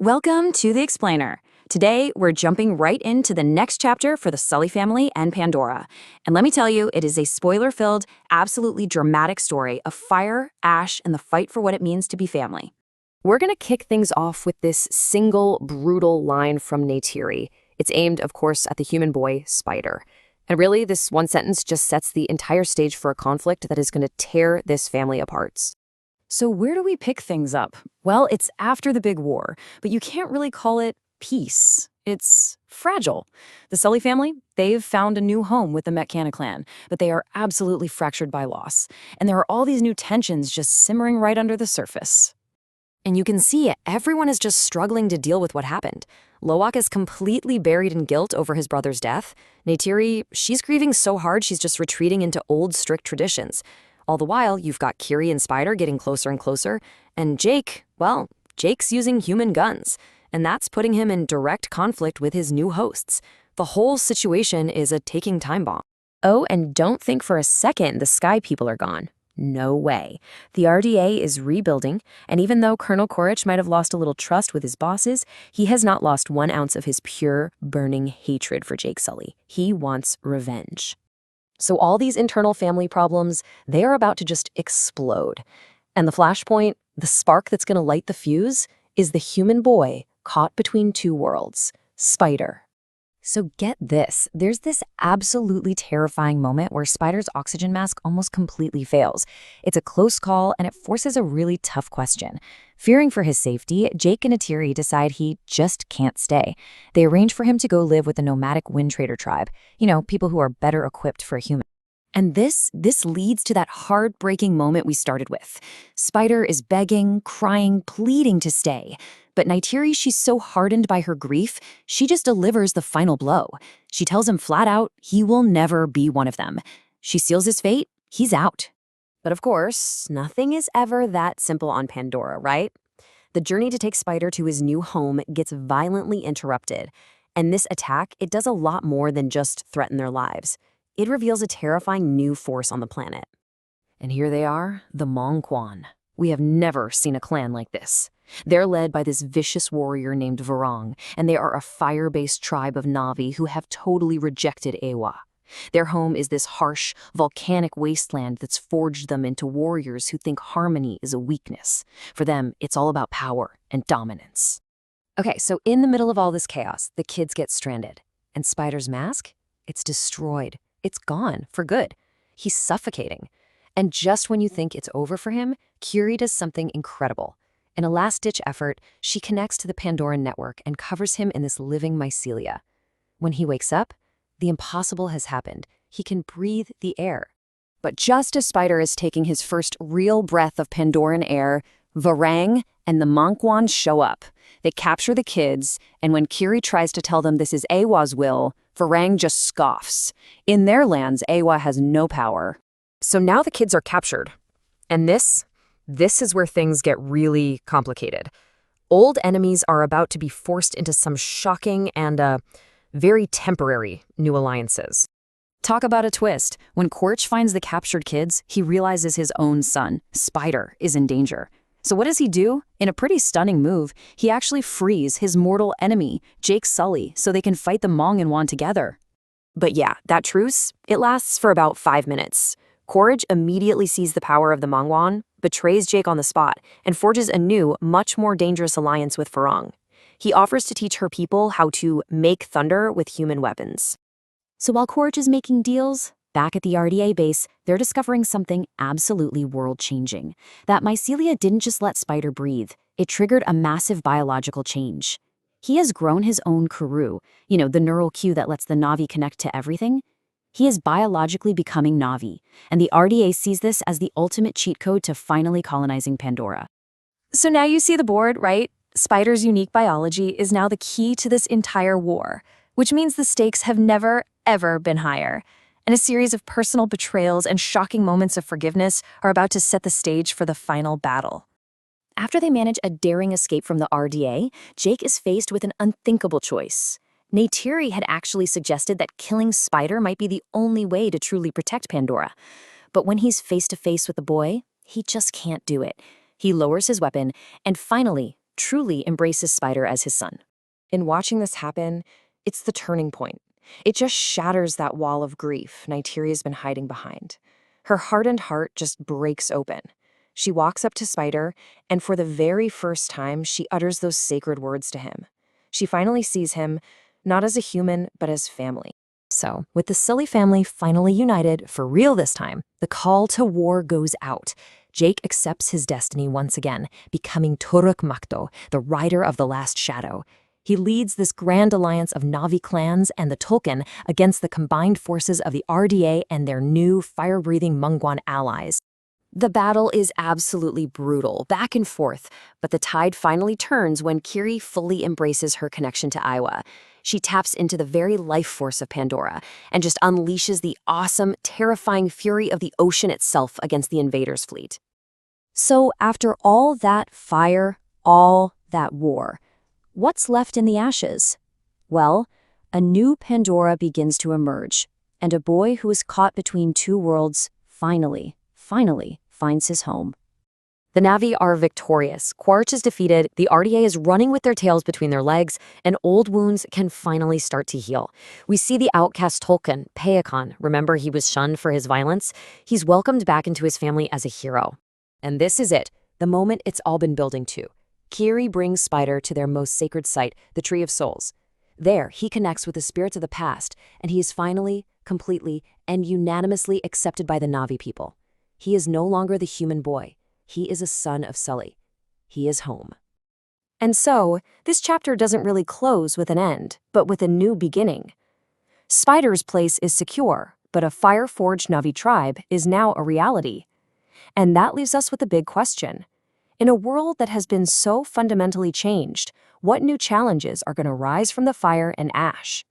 Welcome to The Explainer. Today, we're jumping right into the next chapter for the Sully family and Pandora. And let me tell you, it is a spoiler-filled, absolutely dramatic story of fire, ash, and the fight for what it means to be family. We're going to kick things off with this single, brutal line from Neytiri. It's aimed, of course, at the human boy, Spider. And really, this one sentence just sets the entire stage for a conflict that is going to tear this family apart. So where do we pick things up? Well, it's after the big war, but you can't really call it peace. It's fragile. The Sully family, they've found a new home with the Mangkwan clan, but they are absolutely fractured by loss. And there are all these new tensions just simmering right under the surface. And you can see everyone is just struggling to deal with what happened. Loak is completely buried in guilt over his brother's death. Neytiri, she's grieving so hard she's just retreating into old, strict traditions. All the while, you've got Kiri and Spider getting closer and closer, and Jake, well, Jake's using human guns, and that's putting him in direct conflict with his new hosts. The whole situation is a ticking time bomb. Oh, and don't think for a second the Sky people are gone. No way. The RDA is rebuilding, and even though Colonel Korich might have lost a little trust with his bosses, he has not lost 1 ounce of his pure, burning hatred for Jake Sully. He wants revenge. So all these internal family problems, they are about to just explode. And the flashpoint, the spark that's going to light the fuse, is the human boy caught between two worlds, Spider. So get this, there's this absolutely terrifying moment where Spider's oxygen mask almost completely fails. It's a close call, and it forces a really tough question. Fearing for his safety, Jake and Neytiri decide he just can't stay. They arrange for him to go live with the nomadic wind trader tribe. You know, people who are better equipped for a human. And this leads to that heartbreaking moment we started with. Spider is begging, crying, pleading to stay. But Neytiri, she's so hardened by her grief, she just delivers the final blow. She tells him flat out he will never be one of them. She seals his fate, he's out. But of course, nothing is ever that simple on Pandora, right? The journey to take Spider to his new home gets violently interrupted. And this attack, it does a lot more than just threaten their lives. It reveals a terrifying new force on the planet. And here they are, the Mangkwan. We have never seen a clan like this. They're led by this vicious warrior named Varang, and they are a fire-based tribe of Na'vi who have totally rejected Eywa. Their home is this harsh, volcanic wasteland that's forged them into warriors who think harmony is a weakness. For them, it's all about power and dominance. Okay, so in the middle of all this chaos, the kids get stranded. And Spider's mask? It's destroyed. It's gone for good. He's suffocating. And just when you think it's over for him, Kiri does something incredible. In a last-ditch effort, she connects to the Pandoran network and covers him in this living mycelia. When he wakes up, the impossible has happened. He can breathe the air. But just as Spider is taking his first real breath of Pandoran air, Varang and the Mangkwan show up. They capture the kids, and when Kiri tries to tell them this is Eywa's will, Varang just scoffs. In their lands, Eywa has no power. So now the kids are captured. And this is where things get really complicated. Old enemies are about to be forced into some shocking and very temporary new alliances. Talk about a twist. When Korich finds the captured kids, he realizes his own son, Spider, is in danger. So what does he do? In a pretty stunning move, he actually frees his mortal enemy, Jake Sully, so they can fight the Mangkwan together. But yeah, that truce, it lasts for about 5 minutes. Korich immediately sees the power of the Mangkwan, betrays Jake on the spot, and forges a new, much more dangerous alliance with Varang. He offers to teach her people how to make thunder with human weapons. So while Korich is making deals, back at the RDA base, they're discovering something absolutely world-changing. That mycelia didn't just let Spider breathe. It triggered a massive biological change. He has grown his own Kuru, you know, the neural cue that lets the Na'vi connect to everything. He is biologically becoming Na'vi, and the RDA sees this as the ultimate cheat code to finally colonizing Pandora. So now you see the board, right? Spider's unique biology is now the key to this entire war, which means the stakes have never, ever been higher. And a series of personal betrayals and shocking moments of forgiveness are about to set the stage for the final battle. After they manage a daring escape from the RDA, Jake is faced with an unthinkable choice. Neytiri had actually suggested that killing Spider might be the only way to truly protect Pandora. But when he's face to face with the boy, he just can't do it. He lowers his weapon, and finally, truly embraces Spider as his son. In watching this happen, it's the turning point. It just shatters that wall of grief Nigeria's been hiding behind. Her hardened heart just breaks open. She walks up to Spider, and for the very first time, she utters those sacred words to him. She finally sees him, not as a human, but as family. So, with the Sully family finally united, for real this time, the call to war goes out. Jake accepts his destiny once again, becoming Toruk Makto, the rider of the last shadow. He leads this grand alliance of Na'vi clans and the Tulkun against the combined forces of the RDA and their new fire-breathing Mangkwan allies. The battle is absolutely brutal, back and forth, but the tide finally turns when Kiri fully embraces her connection to Iowa. She taps into the very life force of Pandora and just unleashes the awesome, terrifying fury of the ocean itself against the invaders' fleet. So after all that fire, all that war, what's left in the ashes? Well, a new Pandora begins to emerge, and a boy who is caught between two worlds finally finds his home. The Na'vi are victorious, Quaritch is defeated, the RDA is running with their tails between their legs, and old wounds can finally start to heal. We see the outcast Tulkun, Peakan, remember he was shunned for his violence? He's welcomed back into his family as a hero. And this is it, the moment it's all been building to. Kiri brings Spider to their most sacred site, the Tree of Souls. There, he connects with the spirits of the past, and he is finally, completely, and unanimously accepted by the Na'vi people. He is no longer the human boy. He is a son of Sully. He is home. And so, this chapter doesn't really close with an end, but with a new beginning. Spider's place is secure, but a fire-forged Na'vi tribe is now a reality. And that leaves us with a big question. In a world that has been so fundamentally changed, what new challenges are going to rise from the fire and ash?